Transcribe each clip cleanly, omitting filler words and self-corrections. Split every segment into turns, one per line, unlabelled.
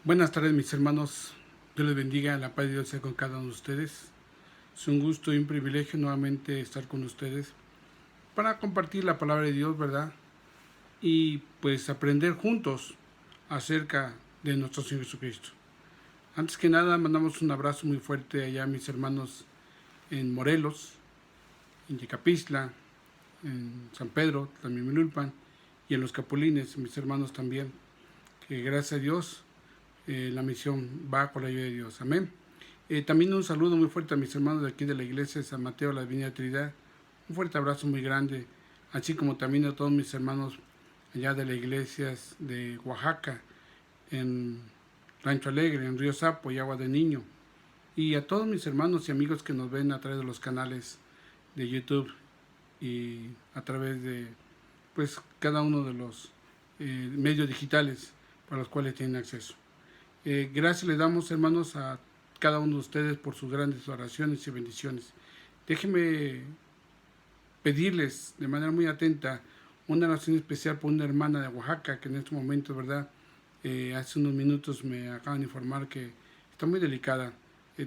Buenas tardes, mis hermanos. Dios les bendiga, la paz de Dios sea con cada uno de ustedes. Es un gusto y un privilegio nuevamente estar con ustedes para compartir la palabra de Dios, ¿verdad? Y pues aprender juntos acerca de nuestro Señor Jesucristo. Antes que nada, mandamos un abrazo muy fuerte allá a mis hermanos en Morelos, en Yecapistla, en San Pedro, también en Milulpan, y en los Capulines, mis hermanos también, que gracias a Dios la misión va con la ayuda de Dios. Amén. También un saludo muy fuerte a mis hermanos de aquí de la iglesia de San Mateo, la Divina Trinidad. Un fuerte abrazo muy grande, así como también a todos mis hermanos allá de las iglesias de Oaxaca, en Rancho Alegre, en Río Sapo y Agua de Niño. Y a todos mis hermanos y amigos que nos ven a través de los canales de YouTube y a través de pues cada uno de los medios digitales para los cuales tienen acceso. Gracias le damos, hermanos, a cada uno de ustedes por sus grandes oraciones y bendiciones. Déjenme pedirles de manera muy atenta una oración especial por una hermana de Oaxaca que en estos momentos, ¿verdad? Hace unos minutos me acaban de informar que está muy delicada.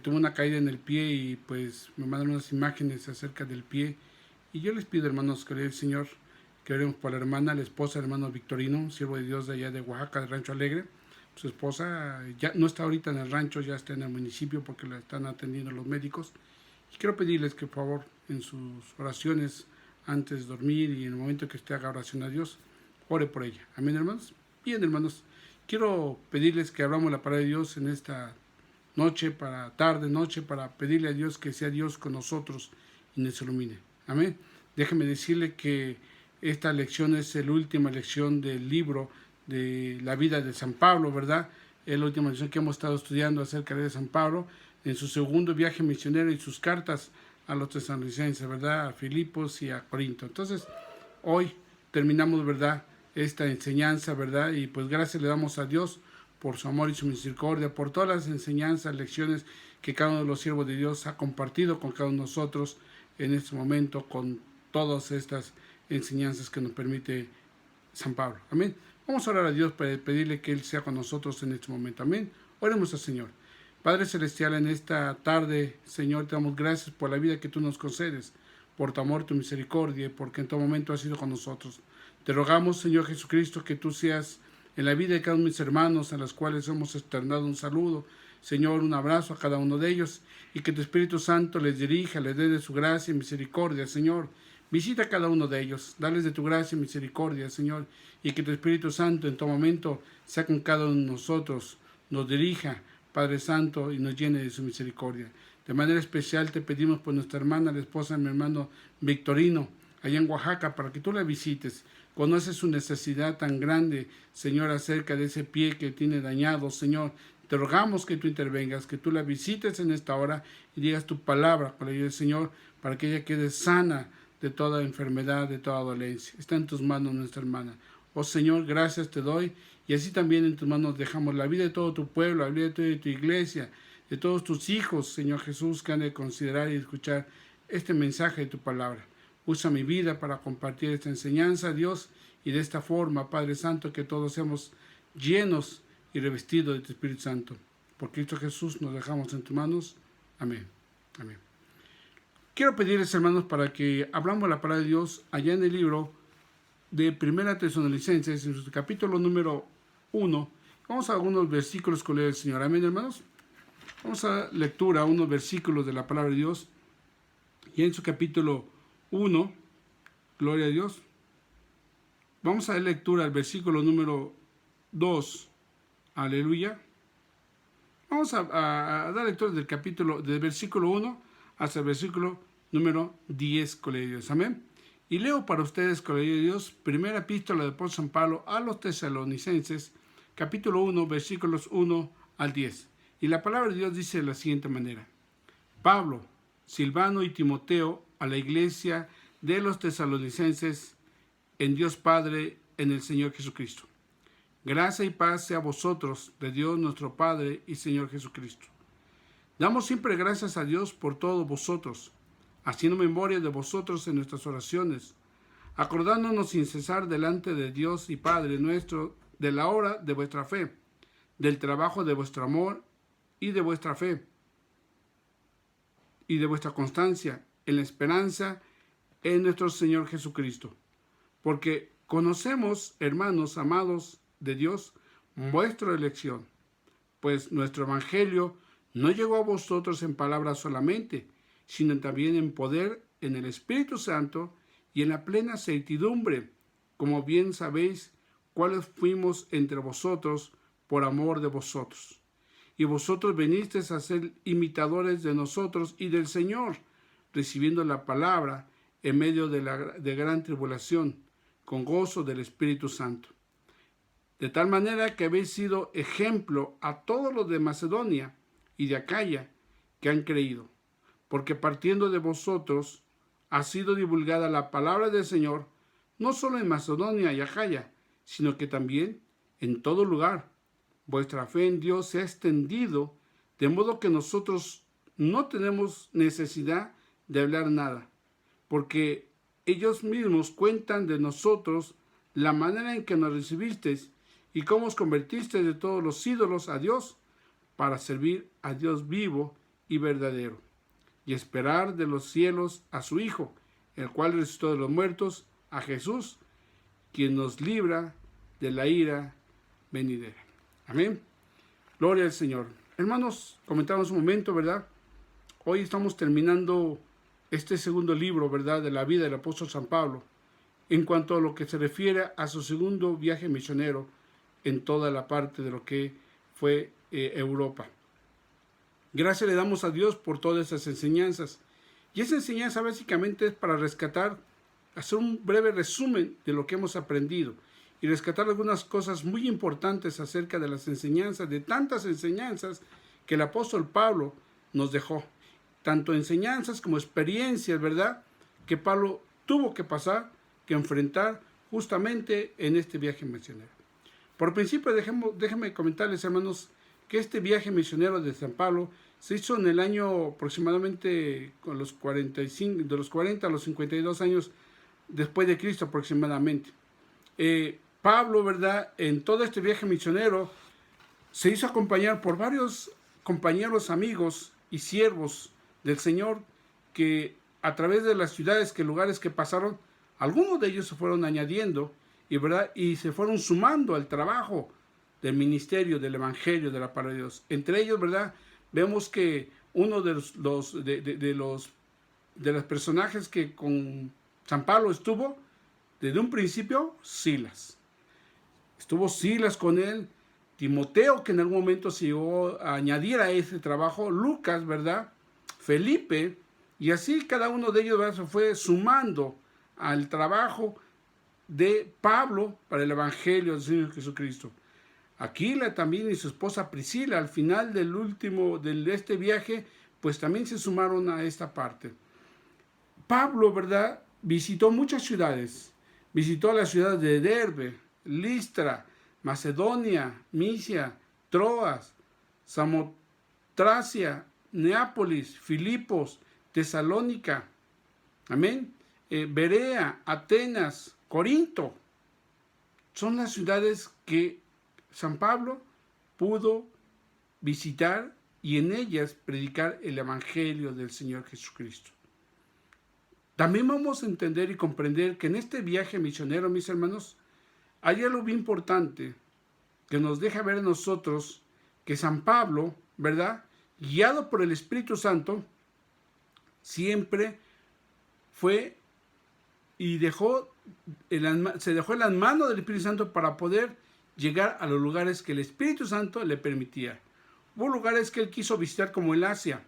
Tuvo una caída en el pie y pues me mandan unas imágenes acerca del pie. Y yo les pido, hermanos, que el Señor, que oremos por la hermana, la esposa del hermano Victorino, siervo de Dios de allá de Oaxaca, de Rancho Alegre. Su esposa ya no está ahorita en el rancho, ya está en el municipio porque la están atendiendo los médicos. Y quiero pedirles que, por favor, en sus oraciones, antes de dormir y en el momento que usted haga oración a Dios, ore por ella. Amén, hermanos. Bien, hermanos, quiero pedirles que abramos la palabra de Dios en esta noche, noche, para pedirle a Dios que sea Dios con nosotros y nos ilumine. Amén. Déjeme decirle que esta lección es la última lección del libro de la vida de San Pablo, ¿verdad? Es la última lección que hemos estado estudiando acerca de San Pablo en su segundo viaje misionero y sus cartas a los tesalonicenses, ¿verdad? A Filipos y a Corinto. Entonces, hoy terminamos, ¿verdad? Esta enseñanza, ¿verdad? Y pues gracias le damos a Dios por su amor y su misericordia, por todas las enseñanzas, lecciones que cada uno de los siervos de Dios ha compartido con cada uno de nosotros en este momento, con todas estas enseñanzas que nos permite San Pablo. Amén. Vamos a orar a Dios para pedirle que Él sea con nosotros en este momento. Amén. Oremos al Señor. Padre Celestial, en esta tarde, Señor, te damos gracias por la vida que tú nos concedes, por tu amor, tu misericordia, y porque en todo momento has sido con nosotros. Te rogamos, Señor Jesucristo, que tú seas en la vida de cada uno de mis hermanos, a los cuales hemos externado un saludo, Señor, un abrazo a cada uno de ellos, y que tu Espíritu Santo les dirija, les dé de su gracia y misericordia, Señor. Visita a cada uno de ellos, dales de tu gracia y misericordia, Señor, y que tu Espíritu Santo en todo momento sea con cada uno de nosotros, nos dirija, Padre Santo, y nos llene de su misericordia. De manera especial te pedimos por nuestra hermana, la esposa de mi hermano Victorino, allá en Oaxaca, para que tú la visites. Conoces su necesidad tan grande, Señor, acerca de ese pie que tiene dañado, Señor. Te rogamos que tú intervengas, que tú la visites en esta hora y digas tu palabra con la ayuda del Señor, para que ella quede sana de toda enfermedad, de toda dolencia. Está en tus manos nuestra hermana. Oh Señor, gracias te doy, y así también en tus manos dejamos la vida de todo tu pueblo, la vida de tu iglesia, de todos tus hijos, Señor Jesús, que han de considerar y escuchar este mensaje de tu palabra. Usa mi vida para compartir esta enseñanza, Dios, y de esta forma, Padre Santo, que todos seamos llenos y revestidos de tu Espíritu Santo. Por Cristo Jesús nos dejamos en tus manos. Amén. Amén. Quiero pedirles, hermanos, para que hablamos la palabra de Dios allá en el libro de Primera Tesalonicenses, en su capítulo número 1. Vamos a algunos versículos con el Señor. Amén, hermanos. Vamos a lectura, unos versículos de la palabra de Dios. Y en su capítulo 1, gloria a Dios. Vamos a dar lectura al versículo número 2. Aleluya. Vamos a dar lectura del versículo 1 hasta el versículo número 10, con la ayuda de Dios. Amén. Y leo para ustedes, con la ayuda de Dios, primera epístola del apóstol San Pablo a los tesalonicenses, capítulo 1, versículos 1 al 10. Y la palabra de Dios dice de la siguiente manera: Pablo, Silvano y Timoteo, a la iglesia de los tesalonicenses, en Dios Padre, en el Señor Jesucristo. Gracia y paz sea a vosotros, de Dios nuestro Padre y Señor Jesucristo. Damos siempre gracias a Dios por todos vosotros, haciendo memoria de vosotros en nuestras oraciones, acordándonos sin cesar delante de Dios y Padre nuestro de la obra de vuestra fe, del trabajo de vuestro amor y de vuestra fe y de vuestra constancia en la esperanza en nuestro Señor Jesucristo. Porque conocemos, hermanos amados de Dios, vuestra elección, pues nuestro Evangelio no llegó a vosotros en palabras solamente, sino también en poder, en el Espíritu Santo y en la plena certidumbre, como bien sabéis, cuáles fuimos entre vosotros por amor de vosotros. Y vosotros venisteis a ser imitadores de nosotros y del Señor, recibiendo la palabra en medio de gran tribulación, con gozo del Espíritu Santo. De tal manera que habéis sido ejemplo a todos los de Macedonia y de Acaya que han creído, porque partiendo de vosotros ha sido divulgada la palabra del Señor, no solo en Macedonia y Acaya, sino que también en todo lugar. Vuestra fe en Dios se ha extendido, de modo que nosotros no tenemos necesidad de hablar nada, porque ellos mismos cuentan de nosotros la manera en que nos recibisteis y cómo os convertisteis de todos los ídolos a Dios para servir a Dios vivo y verdadero, y esperar de los cielos a su Hijo, el cual resucitó de los muertos, a Jesús, quien nos libra de la ira venidera. Amén. Gloria al Señor. Hermanos, comentamos un momento, ¿verdad? Hoy estamos terminando este segundo libro, ¿verdad?, de la vida del apóstol San Pablo, en cuanto a lo que se refiere a su segundo viaje misionero en toda la parte de lo que fue Europa. Gracias le damos a Dios por todas esas enseñanzas. Y esa enseñanza básicamente es para rescatar, hacer un breve resumen de lo que hemos aprendido y rescatar algunas cosas muy importantes acerca de las enseñanzas, de tantas enseñanzas que el apóstol Pablo nos dejó. Tanto enseñanzas como experiencias, ¿verdad?, que Pablo tuvo que pasar, que enfrentar justamente en este viaje misionero. Por principio, déjenme comentarles, hermanos, que este viaje misionero de San Pablo se hizo en el año aproximadamente con los 45, de los 40 a los 52 años después de Cristo aproximadamente. Pablo, ¿verdad?, en todo este viaje misionero se hizo acompañar por varios compañeros, amigos y siervos del Señor que a través de las ciudades, lugares que pasaron, algunos de ellos se fueron añadiendo y se fueron sumando al trabajo del ministerio, del evangelio, de la palabra de Dios. Entre ellos, ¿verdad?, vemos que uno de los personajes que con San Pablo estuvo desde un principio, Silas. Estuvo Silas con él, Timoteo, que en algún momento se llegó a añadir a ese trabajo, Lucas, ¿verdad?, Felipe, y así cada uno de ellos, ¿verdad?, se fue sumando al trabajo de Pablo para el evangelio del Señor Jesucristo. Aquila también y su esposa Priscila, al final de este viaje, pues también se sumaron a esta parte. Pablo, ¿verdad?, visitó muchas ciudades. Visitó las ciudades de Derbe, Listra, Macedonia, Misia, Troas, Samotracia, Neápolis, Filipos, Tesalónica, amén, Berea, Atenas, Corinto. Son las ciudades que San Pablo pudo visitar y en ellas predicar el evangelio del Señor Jesucristo. También vamos a entender y comprender que en este viaje misionero, mis hermanos, hay algo bien importante que nos deja ver a nosotros que San Pablo, ¿verdad?, guiado por el Espíritu Santo, siempre fue y se dejó en las manos del Espíritu Santo para poder llegar a los lugares que el Espíritu Santo le permitía. Hubo lugares que él quiso visitar como el Asia,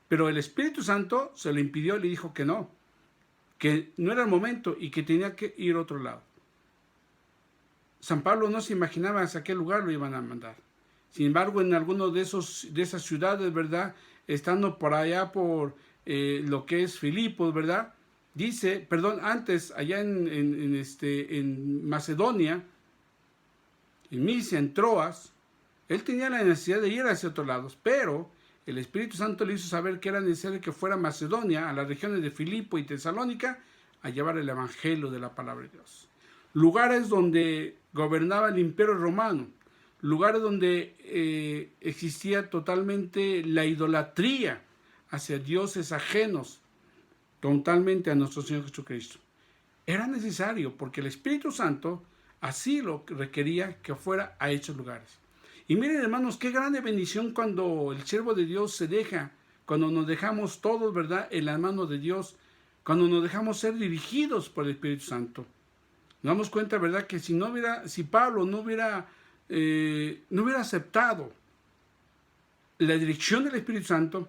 pero el Espíritu Santo se lo impidió y le dijo que no era el momento y que tenía que ir a otro lado. San Pablo no se imaginaba hacia qué lugar lo iban a mandar. Sin embargo, en algunos de esas ciudades, ¿verdad?, estando por allá por lo que es Filipos, ¿verdad?, antes allá en Macedonia, en Misia, en Troas, él tenía la necesidad de ir hacia otros lados, pero el Espíritu Santo le hizo saber que era necesario que fuera a Macedonia, a las regiones de Filipo y Tesalónica, a llevar el evangelio de la palabra de Dios. Lugares donde gobernaba el imperio romano, lugares donde existía totalmente la idolatría hacia dioses ajenos totalmente a nuestro Señor Jesucristo. Era necesario porque el Espíritu Santo así lo requería que fuera a esos lugares. Y miren, hermanos, qué grande bendición cuando el siervo de Dios se deja, cuando nos dejamos todos, ¿verdad?, en las manos de Dios, cuando nos dejamos ser dirigidos por el Espíritu Santo. Nos damos cuenta, ¿verdad?, que si Pablo no hubiera aceptado la dirección del Espíritu Santo,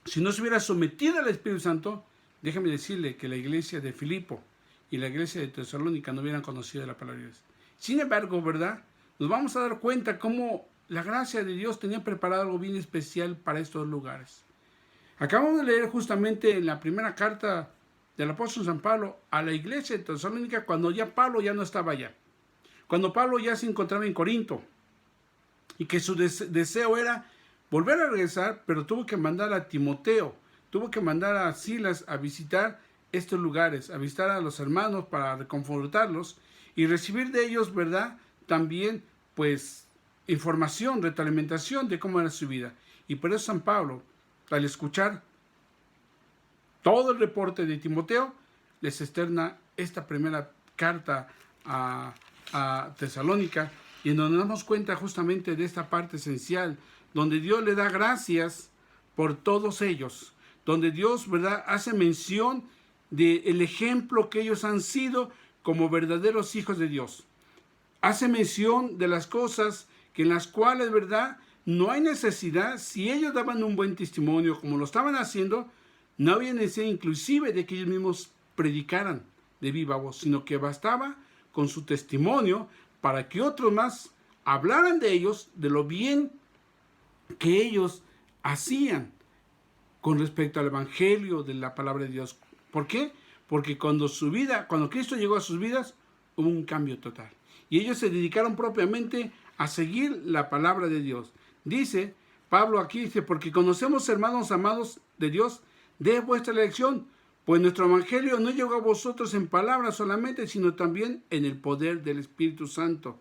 si no se hubiera sometido al Espíritu Santo, déjame decirle que la iglesia de Filipo y la iglesia de Tesalónica no hubieran conocido la palabra de Dios. Sin embargo, ¿verdad?, nos vamos a dar cuenta cómo la gracia de Dios tenía preparado algo bien especial para estos lugares. Acabamos de leer justamente en la primera carta del apóstol San Pablo a la iglesia de Tesalónica cuando ya Pablo ya no estaba allá. Cuando Pablo ya se encontraba en Corinto y que su deseo era volver a regresar, pero tuvo que mandar a Timoteo, tuvo que mandar a Silas a visitar estos lugares, a visitar a los hermanos para reconfortarlos y recibir de ellos, ¿verdad?, también, pues, información, retroalimentación de cómo era su vida. Y por eso San Pablo, al escuchar todo el reporte de Timoteo, les externa esta primera carta a Tesalónica, y en donde nos damos cuenta justamente de esta parte esencial, donde Dios le da gracias por todos ellos, donde Dios, ¿verdad?, hace mención del ejemplo que ellos han sido como verdaderos hijos de Dios. Hace mención de las cosas que en las cuales, ¿verdad?, no hay necesidad, si ellos daban un buen testimonio como lo estaban haciendo, no había necesidad inclusive de que ellos mismos predicaran de viva voz, sino que bastaba con su testimonio para que otros más hablaran de ellos, de lo bien que ellos hacían con respecto al evangelio de la palabra de Dios. ¿Por qué? Porque cuando Cristo llegó a sus vidas, hubo un cambio total. Y ellos se dedicaron propiamente a seguir la palabra de Dios. Dice Pablo aquí, porque conocemos, hermanos amados de Dios, de vuestra elección, pues nuestro evangelio no llegó a vosotros en palabras solamente, sino también en el poder del Espíritu Santo,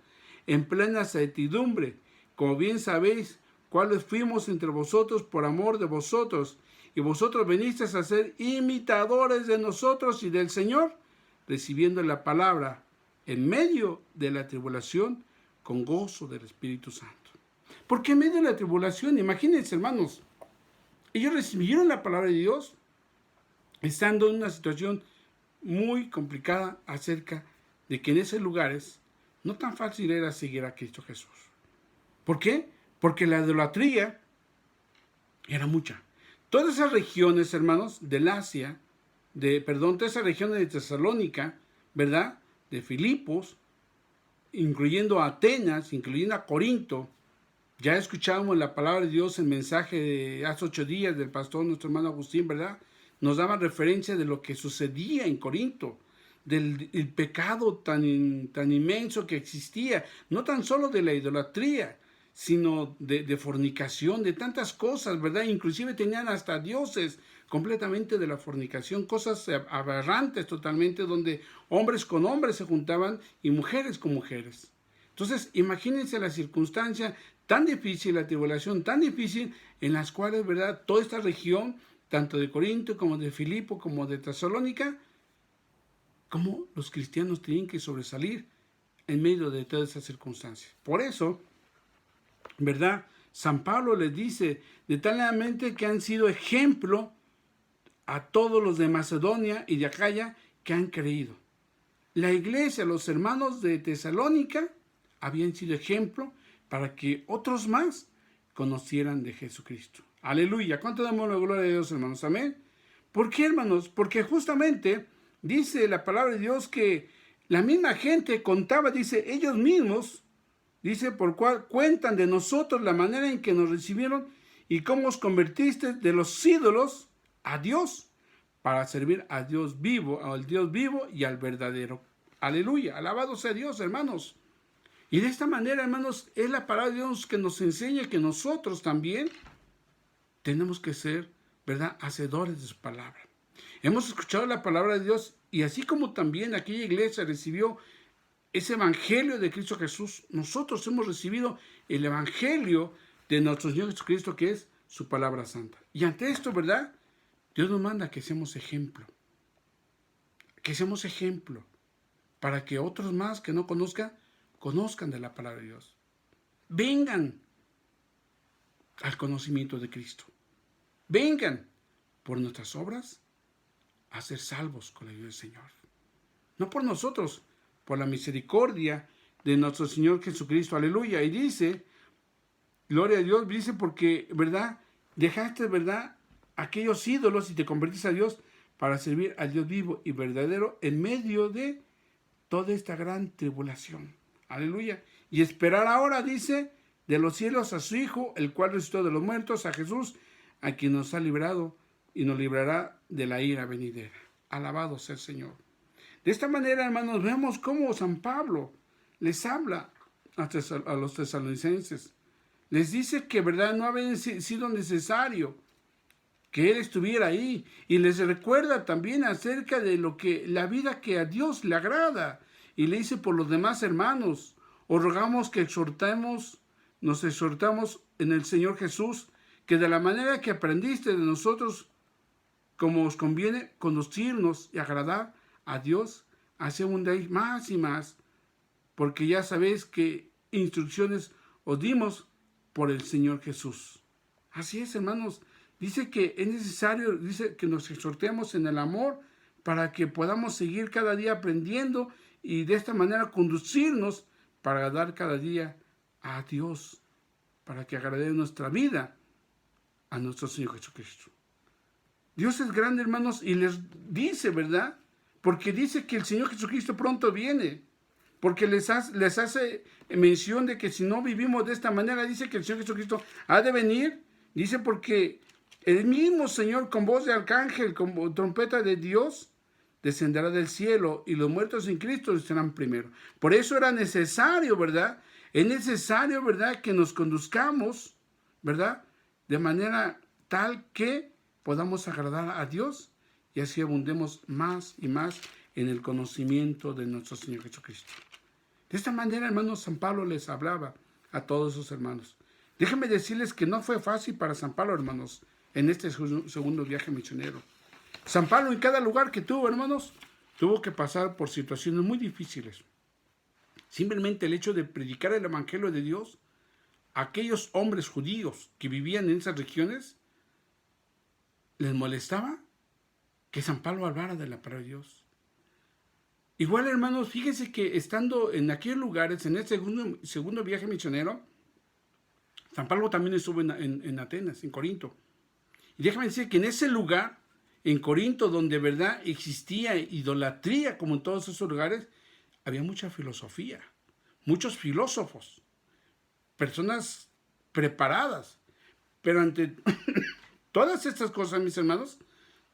en plena certidumbre, como bien sabéis, cuáles fuimos entre vosotros por amor de vosotros, y vosotros venisteis a ser imitadores de nosotros y del Señor, recibiendo la palabra en medio de la tribulación con gozo del Espíritu Santo. ¿Por qué en medio de la tribulación? Imagínense, hermanos, ellos recibieron la palabra de Dios estando en una situación muy complicada acerca de que en esos lugares no tan fácil era seguir a Cristo Jesús. ¿Por qué? Porque la idolatría era mucha. Todas esas regiones, hermanos, del Asia, todas esas regiones de Tesalónica, ¿verdad?, de Filipos, incluyendo a Atenas, incluyendo a Corinto. Ya escuchábamos la palabra de Dios, el mensaje de hace 8 días del pastor, nuestro hermano Agustín, ¿verdad? Nos daba referencia de lo que sucedía en Corinto, del pecado tan inmenso que existía, no tan solo de la idolatría, sino de fornicación, de tantas cosas, ¿verdad? Inclusive tenían hasta dioses completamente de la fornicación, cosas aberrantes totalmente, donde hombres con hombres se juntaban y mujeres con mujeres. Entonces, imagínense la circunstancia tan difícil, la tribulación tan difícil, en las cuales, ¿verdad?, toda esta región, tanto de Corinto como de Filipo, como de Tesalónica, cómo los cristianos tienen que sobresalir en medio de todas esas circunstancias. Por eso, ¿verdad?, San Pablo les dice de tal manera que han sido ejemplo a todos los de Macedonia y de Acaya que han creído. La iglesia, los hermanos de Tesalónica, habían sido ejemplo para que otros más conocieran de Jesucristo. Aleluya. ¿Cuánto damos la gloria de Dios, hermanos? Amén. ¿Por qué, hermanos? Porque justamente dice la palabra de Dios que la misma gente contaba, dice, ellos mismos, dice, por cual cuentan de nosotros la manera en que nos recibieron y cómo os convertiste de los ídolos a Dios para servir a Dios vivo, al Dios vivo y al verdadero. Aleluya. Alabado sea Dios, hermanos. Y de esta manera, hermanos, es la palabra de Dios que nos enseña que nosotros también tenemos que ser, ¿verdad?, hacedores de su palabra. Hemos escuchado la palabra de Dios y así como también aquella iglesia recibió ese evangelio de Cristo Jesús. Nosotros hemos recibido el evangelio de nuestro Señor Jesucristo, que es su palabra santa. Y ante esto, ¿verdad? Dios nos manda que seamos ejemplo. Que seamos ejemplo para que otros más que no conozcan, conozcan de la palabra de Dios. Vengan al conocimiento de Cristo. Vengan por nuestras obras a ser salvos con la ayuda del Señor. No por nosotros, por la misericordia de nuestro Señor Jesucristo. Aleluya. Y dice, gloria a Dios, dice porque, ¿verdad? Dejaste, ¿verdad? Aquellos ídolos y te convertiste a Dios para servir al Dios vivo y verdadero en medio de toda esta gran tribulación. Aleluya. Y esperar ahora, dice, de los cielos a su Hijo, el cual resucitó de los muertos, a Jesús, a quien nos ha librado y nos librará de la ira venidera. Alabado sea el Señor. De esta manera, hermanos, vemos cómo San Pablo les habla a los tesalonicenses. Les dice que, ¿verdad?, no había sido necesario que Él estuviera ahí. Y les recuerda también acerca de la vida que a Dios le agrada. Y le dice por los demás hermanos, os rogamos que nos exhortamos en el Señor Jesús, que de la manera que aprendiste de nosotros, como os conviene conducirnos y agradar a Dios, así abundéis más y más, porque ya sabéis que instrucciones os dimos por el Señor Jesús. Así es, hermanos. Dice que es necesario, dice que nos exhortemos en el amor para que podamos seguir cada día aprendiendo y de esta manera conducirnos para agradar cada día a Dios, para que agradezca nuestra vida a nuestro Señor Jesucristo. Dios es grande, hermanos, y les dice, ¿verdad? Porque dice que el Señor Jesucristo pronto viene, porque les hace mención de que si no vivimos de esta manera, dice que el Señor Jesucristo ha de venir, dice porque el mismo Señor con voz de arcángel, con trompeta de Dios, descenderá del cielo y los muertos en Cristo serán primero. Por eso era necesario, ¿verdad? Es necesario, ¿verdad?, que nos conduzcamos, ¿verdad?, de manera tal que podamos agradar a Dios y así abundemos más y más en el conocimiento de nuestro Señor Jesucristo. De esta manera, hermanos, San Pablo les hablaba a todos sus hermanos. Déjenme decirles que no fue fácil para San Pablo, hermanos, en este segundo viaje misionero. San Pablo en cada lugar que tuvo, hermanos, tuvo que pasar por situaciones muy difíciles. Simplemente el hecho de predicar el evangelio de Dios a aquellos hombres judíos que vivían en esas regiones, les molestaba que San Pablo hablara de la palabra de Dios. Igual, hermanos, fíjense que estando en aquellos lugares, en este segundo viaje misionero, San Pablo también estuvo en Atenas, en Corinto. Y déjame decir que en ese lugar, en Corinto, donde verdad existía idolatría, como en todos esos lugares, había mucha filosofía, muchos filósofos, personas preparadas. Pero ante todas estas cosas, mis hermanos,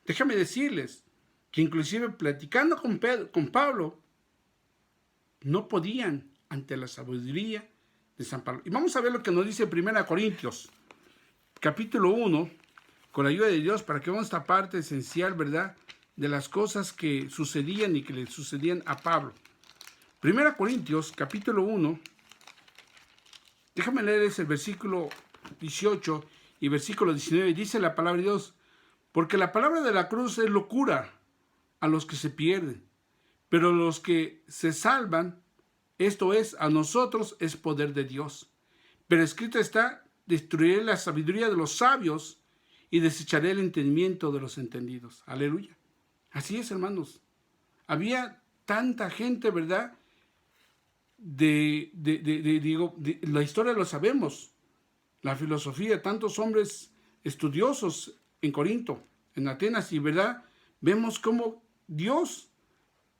déjame decirles que inclusive platicando con Pablo, no podían ante la sabiduría de San Pablo. Y vamos a ver lo que nos dice 1 Corintios, capítulo 1, con la ayuda de Dios, para que veamos esta parte esencial, ¿verdad?, de las cosas que sucedían y que le sucedían a Pablo. 1 Corintios, capítulo 1, déjame leerles el versículo 18 y versículo 19, dice la palabra de Dios, porque la palabra de la cruz es locura a los que se pierden, pero los que se salvan, esto es, a nosotros es poder de Dios. Pero escrito está, destruiré la sabiduría de los sabios y desecharé el entendimiento de los entendidos. Aleluya. Así es, hermanos. Había tanta gente, ¿verdad? La historia lo sabemos. La filosofía, tantos hombres estudiosos en Corinto, en Atenas, y verdad, vemos cómo Dios,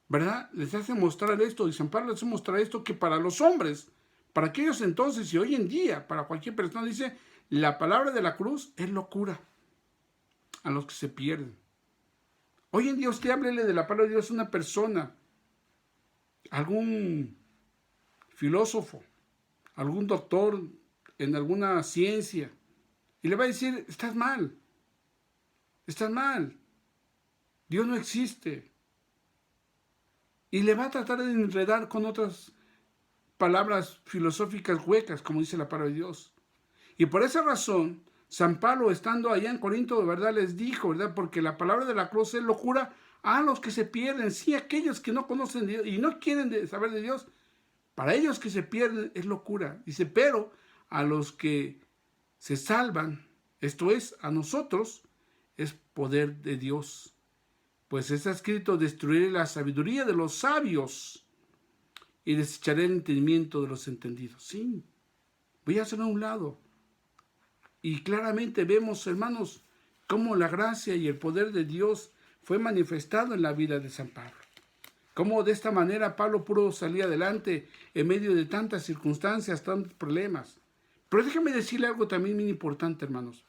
¿verdad?, les hace mostrar esto, y San Pablo les hace mostrar esto, que para los hombres, para aquellos entonces y hoy en día, para cualquier persona, dice, la palabra de la cruz es locura a los que se pierden. Hoy en día usted háblele de la palabra de Dios a una persona, algún filósofo, algún doctor en alguna ciencia, y le va a decir, estás mal, Dios no existe. Y le va a tratar de enredar con otras palabras filosóficas huecas, como dice la palabra de Dios. Y por esa razón, San Pablo, estando allá en Corinto, de verdad les dijo, ¿verdad? Porque la palabra de la cruz es locura a los que se pierden, sí, aquellos que no conocen a Dios y no quieren saber de Dios. Para ellos que se pierden es locura. Dice, pero a los que se salvan, esto es, a nosotros, es poder de Dios. Pues está escrito, destruiré la sabiduría de los sabios y desecharé el entendimiento de los entendidos. Sí, voy a hacerlo a un lado. Y claramente vemos, hermanos, cómo la gracia y el poder de Dios fue manifestado en la vida de San Pablo. Cómo de esta manera Pablo pudo salir adelante en medio de tantas circunstancias, tantos problemas. Pero déjame decirle algo también muy importante, hermanos.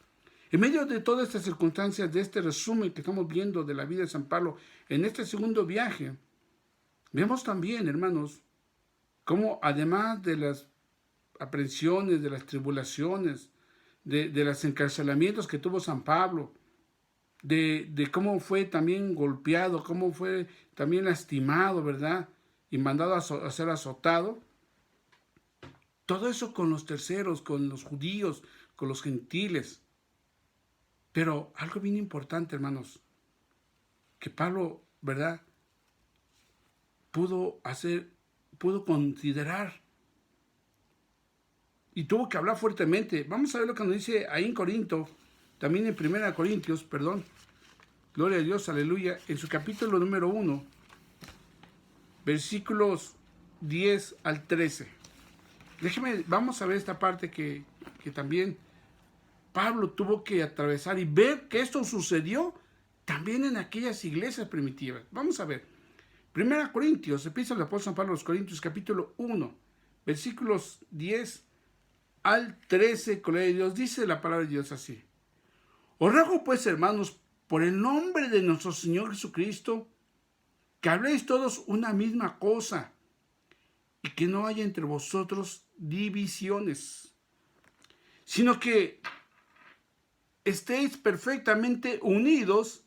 En medio de todas estas circunstancias, de este resumen que estamos viendo de la vida de San Pablo en este segundo viaje, vemos también, hermanos, cómo además de las aprehensiones, de las tribulaciones, de los encarcelamientos que tuvo San Pablo, de cómo fue también golpeado, cómo fue también lastimado, ¿verdad? Y mandado a ser azotado. Todo eso con los terceros, con los judíos, con los gentiles. Pero algo bien importante, hermanos, que Pablo, ¿verdad? Pudo considerar y tuvo que hablar fuertemente. Vamos a ver lo que nos dice ahí en Corinto, también en 1 Corintios, perdón. Gloria a Dios, aleluya. En su capítulo número 1, versículos 10 al 13. Vamos a ver esta parte que también Pablo tuvo que atravesar y ver que esto sucedió también en aquellas iglesias primitivas. Vamos a ver. 1 Corintios, epístola del apóstol San Pablo a los Corintios, capítulo 1, versículos 10 al 13, gloria a Dios, dice la palabra de Dios así. Os ruego pues, hermanos, por el nombre de nuestro Señor Jesucristo, que habléis todos una misma cosa y que no haya entre vosotros divisiones, sino que estéis perfectamente unidos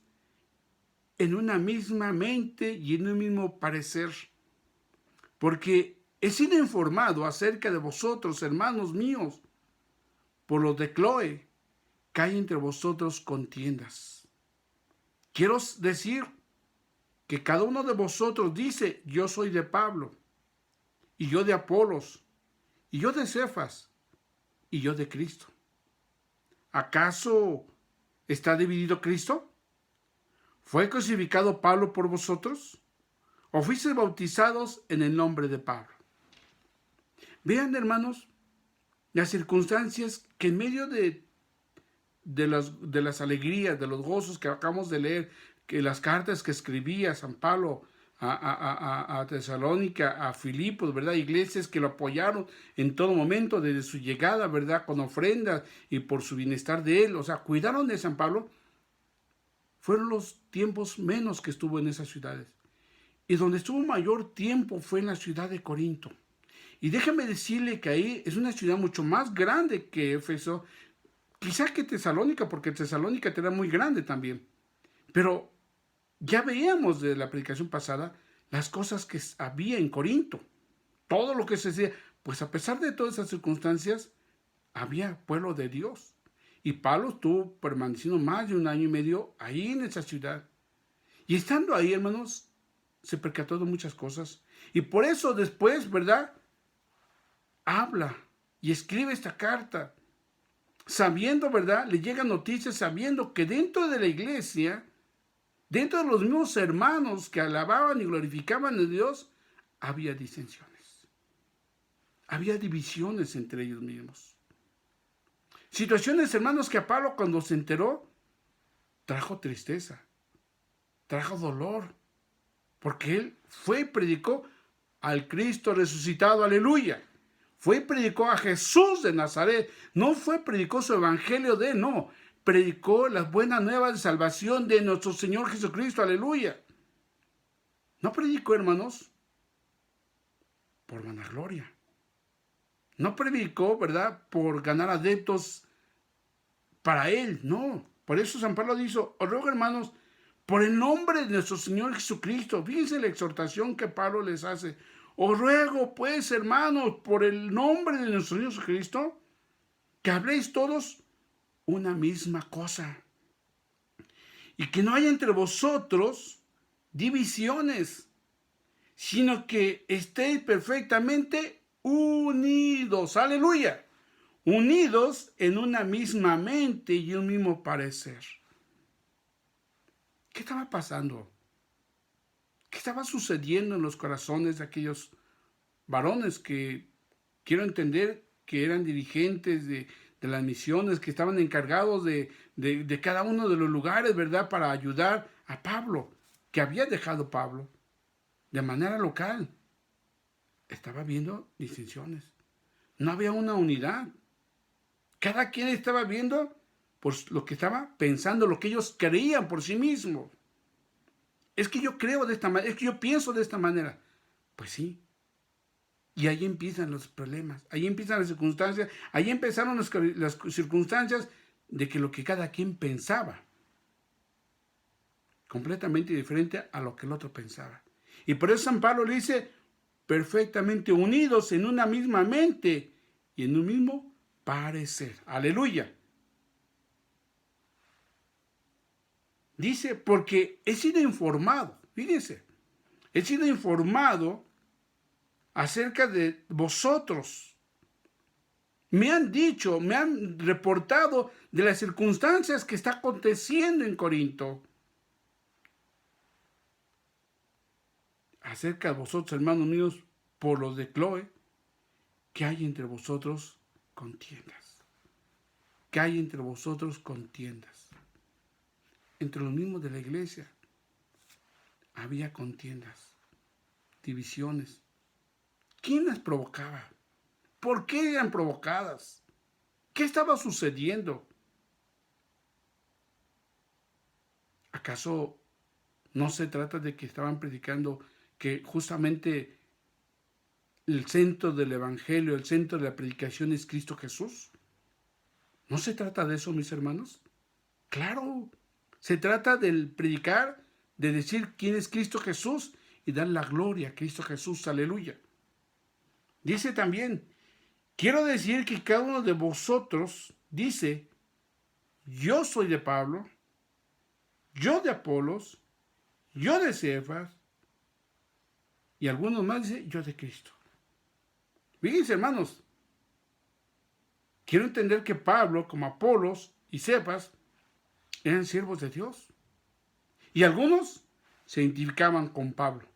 en una misma mente y en un mismo parecer. Porque he sido informado acerca de vosotros, hermanos míos, por los de Cloé, que hay entre vosotros contiendas. Quiero decir que cada uno de vosotros dice, yo soy de Pablo, y yo de Apolos, y yo de Cefas, y yo de Cristo. ¿Acaso está dividido Cristo? ¿Fue crucificado Pablo por vosotros? ¿O fuisteis bautizados en el nombre de Pablo? Vean, hermanos, las circunstancias que en medio de las alegrías, de los gozos que acabamos de leer, que las cartas que escribía San Pablo a Tesalónica, a Filipos, ¿verdad? Iglesias que lo apoyaron en todo momento, desde su llegada, ¿verdad? Con ofrendas y por su bienestar de él, o sea, cuidaron de San Pablo. Fueron los tiempos menos que estuvo en esas ciudades. Y donde estuvo mayor tiempo fue en la ciudad de Corinto. Y déjame decirle que ahí es una ciudad mucho más grande que Éfeso, quizá que Tesalónica, porque Tesalónica era muy grande también. Pero ya veíamos de la predicación pasada las cosas que había en Corinto. Todo lo que se hacía. Pues a pesar de todas esas circunstancias, había pueblo de Dios. Y Pablo estuvo permaneciendo más de 1 año y medio ahí en esa ciudad. Y estando ahí, hermanos, se percató de muchas cosas. Y por eso después, ¿verdad? Habla y escribe esta carta, sabiendo, ¿verdad? Le llegan noticias sabiendo que dentro de la iglesia, dentro de los mismos hermanos que alababan y glorificaban a Dios, había disensiones. Había divisiones entre ellos mismos. Situaciones, hermanos, que a Pablo cuando se enteró, trajo tristeza, trajo dolor, porque él fue y predicó al Cristo resucitado, aleluya. Fue y predicó a Jesús de Nazaret. No fue predicó su evangelio de él, no. Predicó las buenas nuevas de salvación de nuestro Señor Jesucristo, aleluya. No predicó, hermanos, por vanagloria. No predicó, ¿verdad?, por ganar adeptos para él, no. Por eso San Pablo dijo, os ruego, hermanos, por el nombre de nuestro Señor Jesucristo. Fíjense la exhortación que Pablo les hace. Os ruego, pues, hermanos, por el nombre de nuestro Señor Jesucristo, que habléis todos una misma cosa. Y que no haya entre vosotros divisiones, sino que estéis perfectamente unidos. Aleluya. Unidos en una misma mente y un mismo parecer. ¿Qué estaba pasando? ¿Qué estaba sucediendo en los corazones de aquellos varones que quiero entender que eran dirigentes de las misiones, que estaban encargados de cada uno de los lugares, ¿verdad?, para ayudar a Pablo, que había dejado Pablo de manera local? Estaba viendo distinciones. No había una unidad. Cada quien estaba viendo pues, lo que estaba pensando, lo que ellos creían por sí mismos. Es que yo creo de esta manera, es que yo pienso de esta manera. Pues sí. Y ahí empiezan los problemas, ahí empiezan las circunstancias, ahí empezaron las circunstancias de que lo que cada quien pensaba, completamente diferente a lo que el otro pensaba. Y por eso San Pablo le dice, perfectamente unidos en una misma mente y en un mismo parecer. Aleluya. Dice, porque he sido informado, fíjense, he sido informado acerca de vosotros. Me han dicho, me han reportado de las circunstancias que está aconteciendo en Corinto. Acerca de vosotros, hermanos míos, por los de Cloé, que hay entre vosotros contiendas. Que hay entre vosotros contiendas. Entre los mismos de la iglesia había contiendas, divisiones. ¿Quién las provocaba? ¿Por qué eran provocadas? ¿Qué estaba sucediendo? ¿Acaso no se trata de que estaban predicando que justamente el centro del evangelio, el centro de la predicación es Cristo Jesús? ¿No se trata de eso, mis hermanos? Claro, se trata del predicar, de decir quién es Cristo Jesús y dar la gloria a Cristo Jesús, aleluya. Dice también, quiero decir que cada uno de vosotros dice, yo soy de Pablo, yo de Apolos, yo de Cefas, y algunos más dicen, yo de Cristo. Fíjense, hermanos, quiero entender que Pablo, como Apolos y Cefas, eran siervos de Dios. Y algunos se identificaban con Pablo,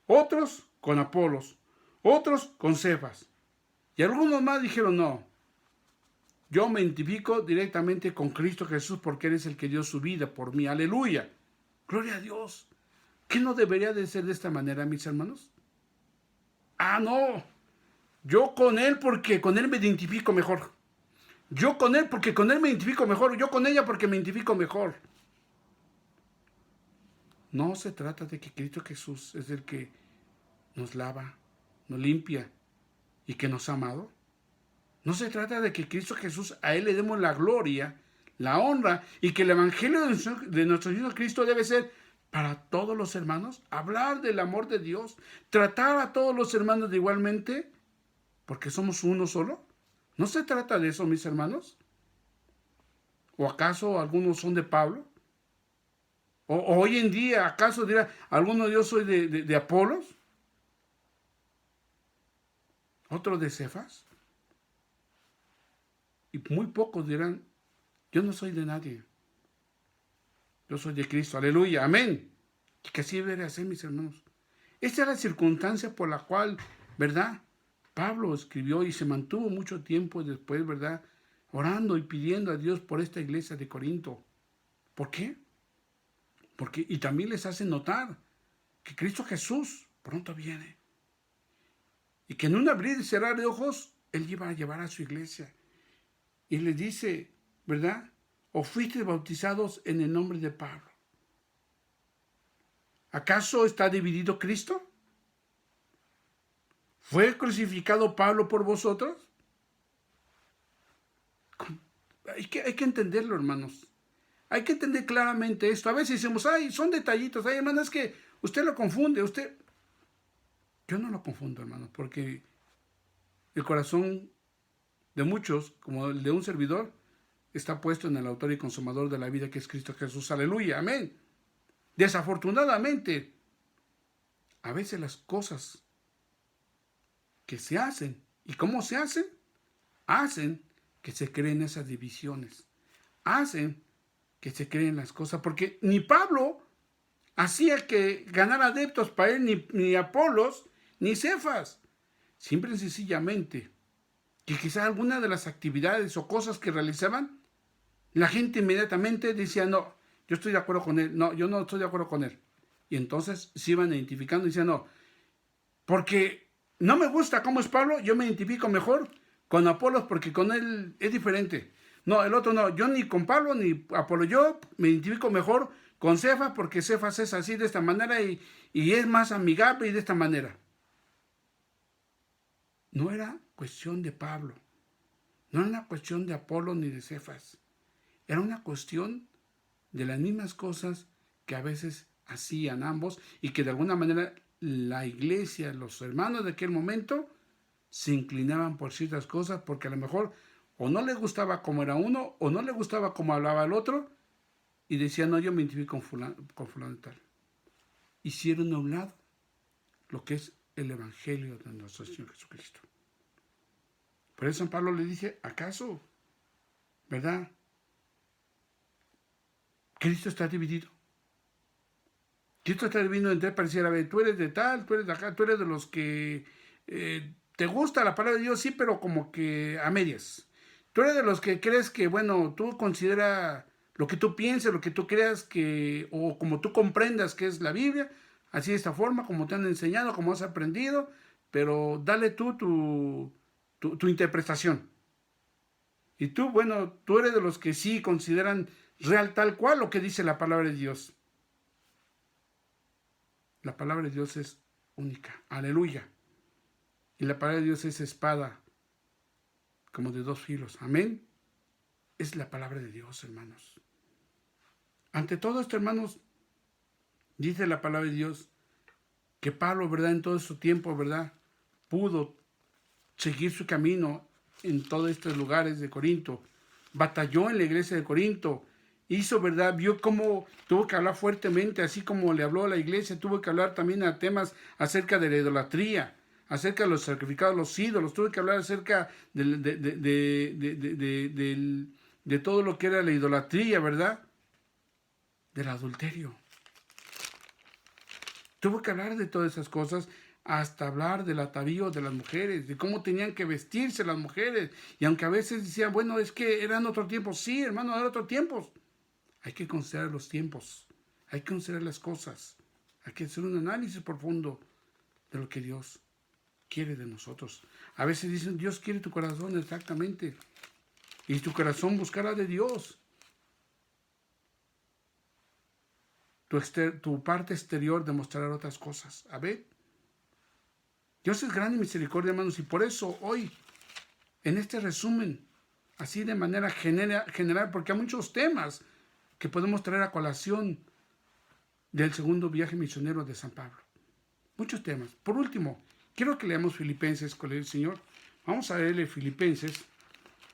otros con Apolos, otros con Cefas. Y algunos más dijeron, no, yo me identifico directamente con Cristo Jesús porque Él es el que dio su vida por mí. Aleluya. Gloria a Dios. ¿Qué no debería de ser de esta manera, mis hermanos? Ah, no. Yo con Él porque con Él me identifico mejor. Yo con Él porque con Él me identifico mejor. Yo con ella porque me identifico mejor. No se trata de que Cristo Jesús es el que nos lava, nos limpia y que nos ha amado. No se trata de que Cristo Jesús, a Él le demos la gloria, la honra, y que el evangelio de nuestro Señor Cristo debe ser para todos los hermanos, hablar del amor de Dios, tratar a todos los hermanos de igualmente, porque somos uno solo. ¿No se trata de eso, mis hermanos? ¿O acaso algunos son de Pablo? ¿O hoy en día, acaso dirá, alguno yo soy de Apolos? ¿Otro de Cefas? Y muy pocos dirán, yo no soy de nadie. Yo soy de Cristo. Aleluya. Amén. Y que así debería ser, mis hermanos. Esta es la circunstancia por la cual, ¿verdad? Pablo escribió y se mantuvo mucho tiempo después, ¿verdad? Orando y pidiendo a Dios por esta iglesia de Corinto. ¿Por qué? Porque, y también les hace notar que Cristo Jesús pronto viene. Y que en un abrir y cerrar de ojos, Él iba a llevar a su iglesia. Y les dice, ¿verdad? ¿O fuisteis bautizados en el nombre de Pablo? ¿Acaso está dividido Cristo? ¿Fue crucificado Pablo por vosotros? Hay que entenderlo, hermanos. Hay que entender claramente esto. A veces decimos, ay, son detallitos. Ay, hermano, es que usted lo confunde. Yo no lo confundo, hermanos, porque el corazón de muchos, como el de un servidor, está puesto en el autor y consumador de la vida, que es Cristo Jesús. Aleluya, amén. Desafortunadamente, a veces las cosas que se hacen, ¿y cómo se hacen? Hacen que se creen esas divisiones. Hacen que se creen las cosas, porque ni Pablo hacía que ganar adeptos para él, ni Apolos, ni Cefas. Simple y sencillamente, que quizá alguna de las actividades o cosas que realizaban, la gente inmediatamente decía, no, yo estoy de acuerdo con él, no, yo no estoy de acuerdo con él. Y entonces se iban identificando y decían, no, porque no me gusta cómo es Pablo, yo me identifico mejor con Apolos porque con él es diferente. No, el otro no, yo ni con Pablo ni Apolo, yo me identifico mejor con Cefas porque Cefas es así de esta manera y es más amigable y de esta manera. No era cuestión de Pablo, no era una cuestión de Apolo ni de Cefas, era una cuestión de las mismas cosas que a veces hacían ambos y que de alguna manera la iglesia, los hermanos de aquel momento, se inclinaban por ciertas cosas porque a lo mejor o no le gustaba cómo era uno o no le gustaba cómo hablaba el otro y decían, no, yo me identifico con fulano y tal. Hicieron a un lado lo que es el evangelio de nuestro Señor Jesucristo. Por eso San Pablo le dice, ¿acaso, verdad, Cristo está dividido? Cristo está dividido entre pareciera, tú eres de tal, tú eres de acá, tú eres de los que te gusta la palabra de Dios, sí, pero como que a medias. Tú eres de los que crees que, bueno, tú considera lo que tú pienses, lo que tú creas que, o como tú comprendas que es la Biblia, así de esta forma, como te han enseñado, como has aprendido, pero dale tú tu interpretación. Y tú, bueno, tú eres de los que sí consideran real tal cual lo que dice la palabra de Dios. La palabra de Dios es única. Aleluya. Y la palabra de Dios es espada como de 2 filos. Amén. Es la palabra de Dios, hermanos. Ante todo esto, hermanos, dice la palabra de Dios que Pablo, ¿verdad? En todo su tiempo, ¿verdad? Pudo seguir su camino en todos estos lugares de Corinto. Batalló en la iglesia de Corinto. Hizo, ¿verdad? Vio cómo tuvo que hablar fuertemente, así como le habló a la iglesia, tuvo que hablar también a temas acerca de la idolatría, acerca de los sacrificados, los ídolos, tuvo que hablar acerca de todo lo que era la idolatría, ¿verdad? Del adulterio. Tuvo que hablar de todas esas cosas, hasta hablar del atavío de las mujeres, de cómo tenían que vestirse las mujeres. Y aunque a veces decían, bueno, es que eran otros tiempos. Sí, hermano, eran otros tiempos. Hay que considerar los tiempos, hay que considerar las cosas, hay que hacer un análisis profundo de lo que Dios quiere de nosotros. A veces dicen, Dios quiere tu corazón, exactamente, y tu corazón buscará de Dios. Tu parte exterior demostrará otras cosas. A ver, Dios es grande y misericordia, hermanos, y por eso hoy, en este resumen, así de manera general, porque hay muchos temas que podemos traer a colación del segundo viaje misionero de San Pablo. Muchos temas. Por último, quiero que leamos Filipenses con el Señor. Vamos a leerle Filipenses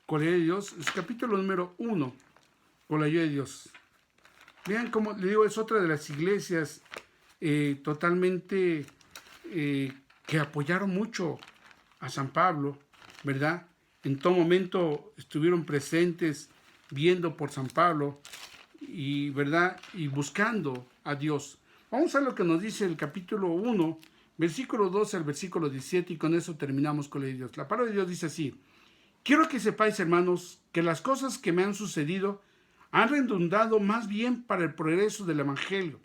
con la ayuda de Dios, es capítulo número 1, con la ayuda de Dios. Vean cómo, le digo, es otra de las iglesias totalmente que apoyaron mucho a San Pablo, ¿verdad? En todo momento estuvieron presentes viendo por San Pablo y, ¿verdad? Y buscando a Dios. Vamos a ver lo que nos dice el capítulo 1, versículo 12 al versículo 17, y con eso terminamos con la de Dios. La palabra de Dios dice así: quiero que sepáis, hermanos, que las cosas que me han sucedido han redundado más bien para el progreso del Evangelio,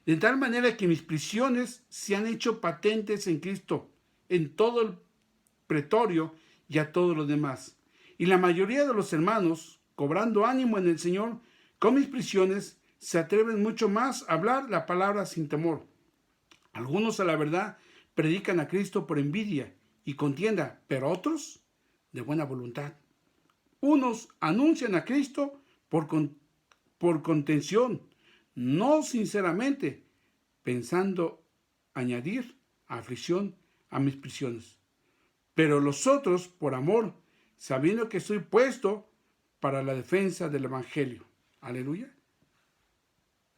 de tal manera que mis prisiones se han hecho patentes en Cristo, en todo el pretorio y a todos los demás. Y la mayoría de los hermanos, cobrando ánimo en el Señor, con mis prisiones, se atreven mucho más a hablar la palabra sin temor. Algunos, a la verdad, predican a Cristo por envidia y contienda, pero otros de buena voluntad. Unos anuncian a Cristo por contención, no sinceramente, pensando añadir aflicción a mis prisiones. Pero los otros, por amor, sabiendo que estoy puesto para la defensa del Evangelio. Aleluya.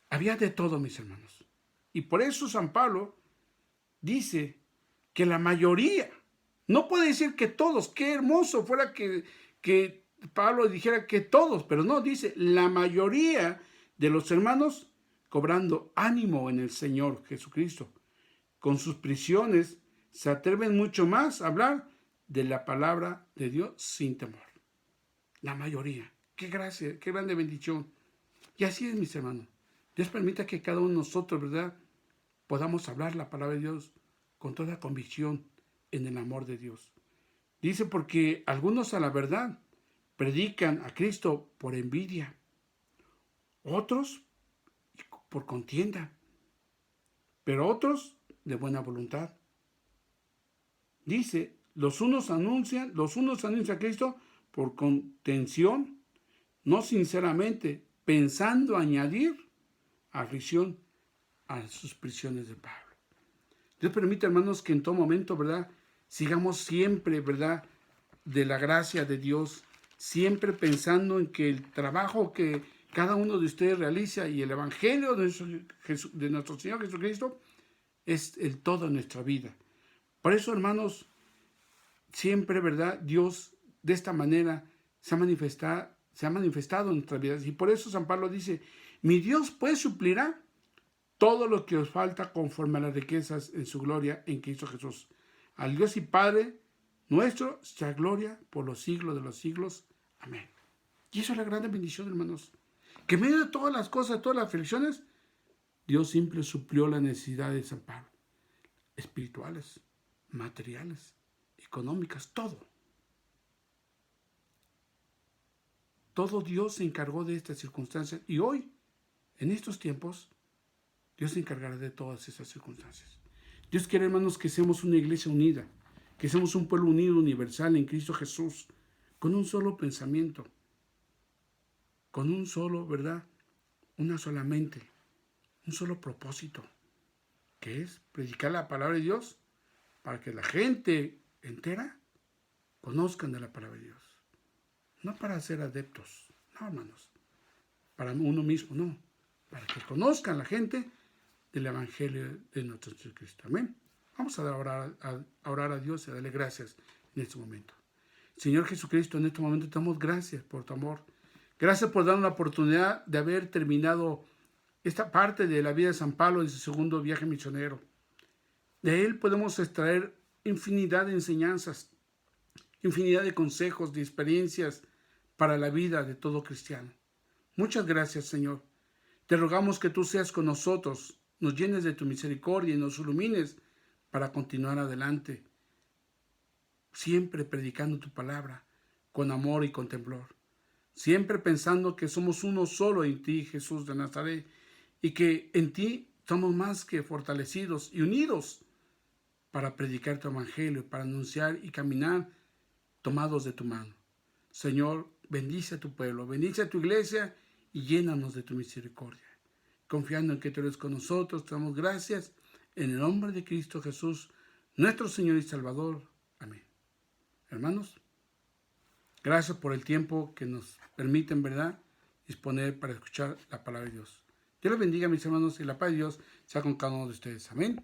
Había de todo, mis hermanos. Y por eso San Pablo dice que la mayoría, no puede decir que todos, qué hermoso fuera que Pablo dijera que todos, pero no, dice la mayoría de los hermanos cobrando ánimo en el Señor Jesucristo. Con sus prisiones se atreven mucho más a hablar de la palabra de Dios sin temor. La mayoría. Qué gracia, qué grande bendición. Y así es, mis hermanos. Dios permita que cada uno de nosotros, ¿verdad?, podamos hablar la palabra de Dios con toda convicción en el amor de Dios. Dice, porque algunos a la verdad predican a Cristo por envidia, otros por contienda, pero otros de buena voluntad. Dice, los unos anuncian a Cristo por contención, no sinceramente, pensando añadir aflicción a sus prisiones de Pablo. Dios permite, hermanos, que en todo momento, ¿verdad?, sigamos siempre, ¿verdad?, de la gracia de Dios, siempre pensando en que el trabajo que cada uno de ustedes realiza y el Evangelio de nuestro Señor Jesucristo es el todo en nuestra vida. Por eso, hermanos, siempre, ¿verdad?, Dios de esta manera se ha manifestado en nuestras vidas. Y por eso San Pablo dice, mi Dios pues suplirá todo lo que os falta conforme a las riquezas en su gloria en Cristo Jesús. Al Dios y Padre nuestro sea gloria por los siglos de los siglos. Amén. Y eso es la gran bendición, hermanos. Que en medio de todas las cosas, todas las aflicciones, Dios siempre suplió las necesidades de San Pablo. Espirituales, materiales, económicas, todo. Todo Dios se encargó de estas circunstancias. Y hoy, en estos tiempos, Dios se encargará de todas esas circunstancias. Dios quiere, hermanos, que seamos una iglesia unida, que seamos un pueblo unido, universal en Cristo Jesús, con un solo pensamiento, con un solo, ¿verdad?, una sola mente, un solo propósito, que es predicar la palabra de Dios para que la gente entera conozcan de la palabra de Dios. No para ser adeptos, no, hermanos, para uno mismo, no, para que conozcan la gente del Evangelio de nuestro Jesucristo. Amén. Vamos a orar a Dios y a darle gracias en este momento. Señor Jesucristo, en este momento te damos gracias por tu amor. Gracias por darnos la oportunidad de haber terminado esta parte de la vida de San Pablo en su segundo viaje misionero. De él podemos extraer infinidad de enseñanzas, infinidad de consejos, de experiencias para la vida de todo cristiano. Muchas gracias, Señor. Te rogamos que tú seas con nosotros, nos llenes de tu misericordia y nos ilumines para continuar adelante, siempre predicando tu palabra con amor y con temblor, siempre pensando que somos uno solo en ti, Jesús de Nazaret, y que en ti somos más que fortalecidos y unidos para predicar tu evangelio, para anunciar y caminar tomados de tu mano. Señor, bendice a tu pueblo, bendice a tu iglesia y llénanos de tu misericordia. Confiando en que tú eres con nosotros, te damos gracias en el nombre de Cristo Jesús, nuestro Señor y Salvador. Amén. Hermanos, gracias por el tiempo que nos permiten, ¿verdad?, disponer para escuchar la palabra de Dios. Dios les bendiga, mis hermanos, y la paz de Dios sea con cada uno de ustedes. Amén.